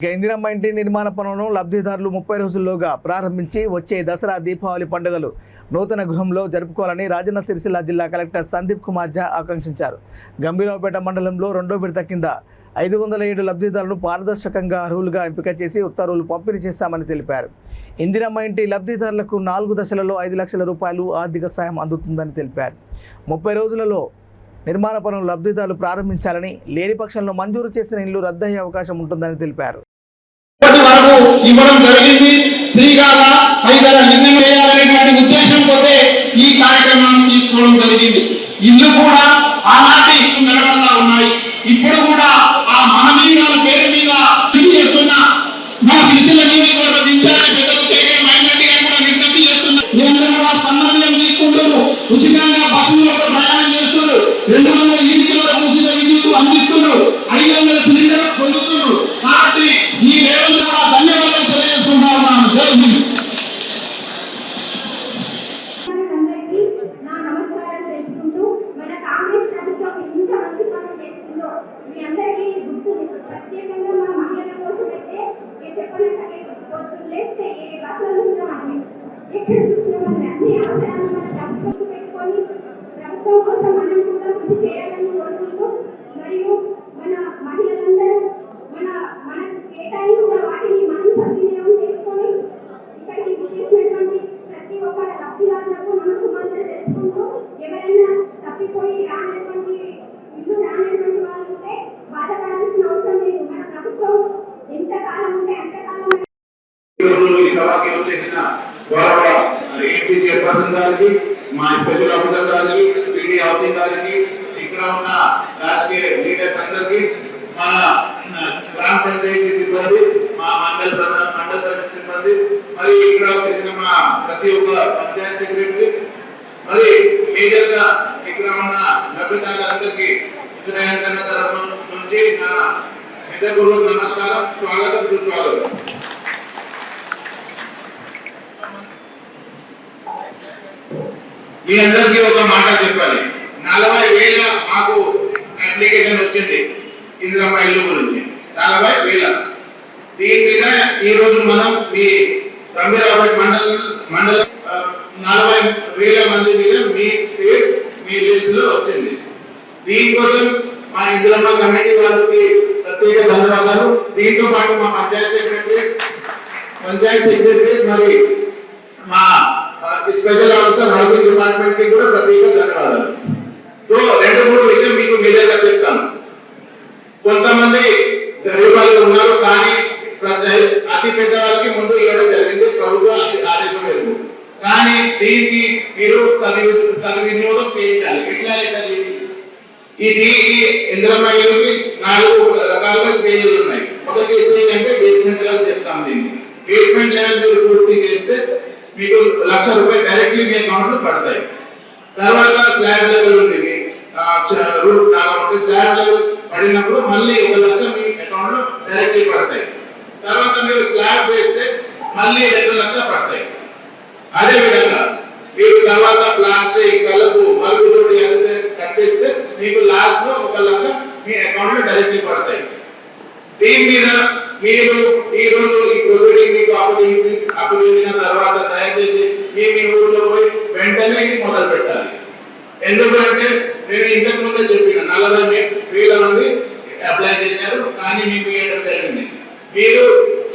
ఇందిరమ్మ ఇంటి నిర్మాణ పనులను లబ్ధిదారులు 30 రోజుల్లోగా ప్రారంభించి వచ్చే దసరా దీపావళి పండుగలు నూతన గృహంలో జరుపుకోవాలని రాజన్న సిరిసిల్ల జిల్లా కలెక్టర్ సందీప్ కుమార్ ఝా ఆకాంక్షించారు. గంభీరావుపేట మండలంలో రెండో విడత కింద 507 లబ్ధిదారులను పారదర్శకంగా అర్హులుగా ఎంపిక చేసి ఉత్తర్వులు పంపిణీ చేశామని తెలిపారు. ఇందిరమ్మ ఇంటి లబ్ధిదారులకు 4 దశలలో 5 లక్షల రూపాయలు ఆర్థిక సాయం అందుతుందని తెలిపారు. 30 రోజులలో నిర్మాణ పనులు లబ్ధిదారులు ప్రారంభించాలని, లేని పక్షంలో మంజూరు చేసిన ఇల్లు రద్దయ్యే అవకాశం ఉంటుందని తెలిపారు. ఇవ్వడం జరిగింది. శ్రీకాళ తదితర నిర్ణయం చేయాలనేటువంటి ఉద్దేశంతో ఈ కార్యక్రమాన్ని తీసుకోవడం జరిగింది. ఇల్లు కూడా ఆనాటి నిలబడతా ఉన్నాయి. ఇప్పుడు కూడా ఆ మహనీయుల పేరు మీద చేస్తున్న మన సిరిసిల్ల నియోజకవర్గ ఇన్ఛార్జ్ పెద్దలు కేకే మైనార్టీ గారు కూడా విజ్ఞప్తి చేస్తున్నారు. వీళ్ళందరూ కూడా సన్నద్ధం తీసుకుంటారు, ఉచితంగా బస్సులో ప్రయాణం చేస్తున్నారు, 200 యూనిట్ల వరకు ఉచిత విద్యుత్ అందిస్తున్నారు, 500 సిలిండర్ పొందుతున్నారు. కాబట్టి ఈ రేవంత్ కూడా ధన్యవాదాలు తెలియజేస్తున్నాను. జై హింద్. మరియు మన మహిళలందరూ మన కేటాయింపు వాటిని మనం సద్వినియోగం చేసుకొని ఇక్కడికి చేసినటువంటి ప్రతి ఒక్క లబ్ధిదారులకు మనకు మనం తెలుసుకుంటూ ఎవరైనా తప్పిపోయి రానటువంటి ఇల్లు రానటువంటి వాళ్ళు ఉంటే బాధపడాల్సిన అవసరం లేదు. మన ప్రభుత్వం ఎంతకాలం ఉంటే అంతకాలం మా స్పెషల్ ఆఫీసర్ గారికి, పీడీ హౌసింగ్ గారికి, ఇక్కడ ఉన్న రాజకీయ లీడర్స్ అందరికి, మన గ్రామ పంచాయతీ సిబ్బంది, మా మండల సిబ్బంది, మరి ఇక్కడ వచ్చిన మా ప్రతి ఒక్క పంచాయత్ సెక్రటరీ, మరి మేజర్ గా ఇక్కడ ఉన్న లబ్ధిదారులందరికీ ఇంద్రయాన తరఫు నుంచి నా హృదయపూర్వక నమస్కారం, స్వాగతం, సుస్వాగతం. మీ అందరికీ ఒక మాట చెప్పాలి. 40,000 మాకు అప్లికేషన్ వచ్చింది ఇందిరమ్మ ఇల్లు గురించి. 40,000. దీని మీద ఈ రోజు మనం మీ గంభీరావుపేట మండలం 40,000 మంది మీద మీ లిస్ట్ లో వచ్చింది. దీనికోసం మా ఇందిరమ్మ కమిటీ వారికి ప్రత్యేక ధన్యవాదాలు. దీంతో పాటు మా పంచాయత్ సెక్రటరీ మరి మా స్పెషల్ ఆఫీసర్ హౌసింగ్ డిపార్ట్మెంట్ కి కూడా ప్రత్యేక ధన్యవాదాలు. సో 2-3 విషయం మీకు మీడియాగా చెప్తాను. కొంతమంది గరీబాలు ఉన్నారు, కానీ అతి పెద్ద వాళ్ళకి ముందు ఇవ్వడం జరిగింది, ప్రభుత్వ ఆదేశం లేదు. కానీ దీనికి మీరు సద్వినియోగం చేయించాలి. ఎట్లా అవుతుంది ఇది? ఇందిరమ్మ ఇల్లుకి 4 రకాలుగా స్టేజెస్ ఉన్నాయి. మొదటి స్టేజ్ అంటే బేస్మెంట్ లెవెల్ చెప్తాం. దీన్ని బేస్మెంట్ లెవెల్ మీరు పూర్తి చేస్తే మీకు 1,00,000 రూపాయలు డైరెక్ట్లీ మీ అకౌంట్ లో పడతాయి. తర్వాత స్లాబ్ లెవెల్ ఉంది, రూట్ కాకుండా స్లాబ్ లెవెల్ పడినప్పుడు మళ్ళీ 1,00,000 మీ అకౌంట్ లో డైరెక్ట్లీ పడతాయి. తర్వాత మీరు స్లాబ్ వేస్తే మళ్ళీ 2,00,000 పడతాయి. అదే విధంగా మీరు తర్వాత ప్లాస్టిక్ కలపు మరుగుతోటి కట్టేస్తే మీకు లాస్ట్ లో 1,00,000 మీ అకౌంట్ లో డైరెక్ట్లీ పడతాయి. దీని మీద మీరు ఈ రోజు ఈ ప్రొసీడింగ్ మీకు అప్పగించిన తర్వాత దయచేసి మీ ఊళ్ళో పోయి వెంటనే మొదలు పెట్టాలి. ఎందుకంటే నేను ఇంతకు ముందే చెప్పిన 40,000 మంది అప్లై చేశారు, కానీ మీకు ఇవ్వడం జరిగింది. మీరు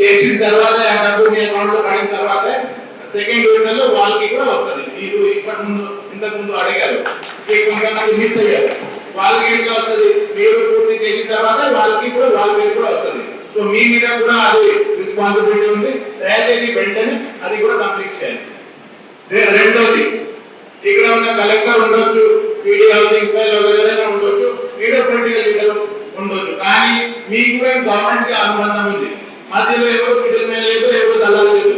చేసిన తర్వాత ఆ డబ్బు మీ అకౌంట్ లో పడిన తర్వాత సెకండ్ విడతలో వాళ్ళకి కూడా వస్తుంది. మీరు ఇంతకు ముందు అడిగారు, కొంతమంది మిస్ అయ్యారు, వాళ్ళకి ఎట్లా వస్తుంది? మీరు పూర్తి చేసిన తర్వాత వాళ్ళకి కూడా వస్తుంది. సో మీ మీద కూడా అది రెస్పాన్సిబిలిటీ ఉంది. దయచేసి వెంటనే అది కూడా కంప్లీట్ చేయాలి. రెండోది, ఇక్కడ ఉన్న కలెక్టర్ ఉండొచ్చు, పీడీ హౌసింగ్ ఉండొచ్చు, లీడర్ పొలిటికల్ లీడర్ ఉండొచ్చు, కానీ మీకు గవర్నమెంట్ కి అనుబంధం ఉంది. మధ్యలో ఎవరు మిడిల్ మ్యాన్ లేదు, ఎవరు దళాలు లేదు.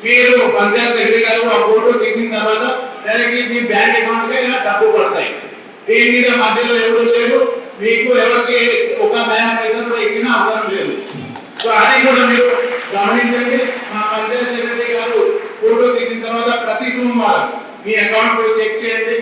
మీరు పంచాయత్ సెక్రటరీ గారు ఆ ఫోటో తీసిన తర్వాత డైరెక్ట్లీ మీ బ్యాంక్ అకౌంట్ కి డబ్బు పడతాయి. దీని మీద మధ్యలో ఎవరు లేరు, మీకు ఎవరికి ఒక నయం కూడా ఇచ్చిన అవసరం లేదు. సో అది కూడా మీరు గమనించండి. మా పంచాయత్ సెక్రటరీ గారు ఫోటో తీసిన తర్వాత ప్రతి సోమవారం మీ అకౌంట్ చెక్ చేయండి.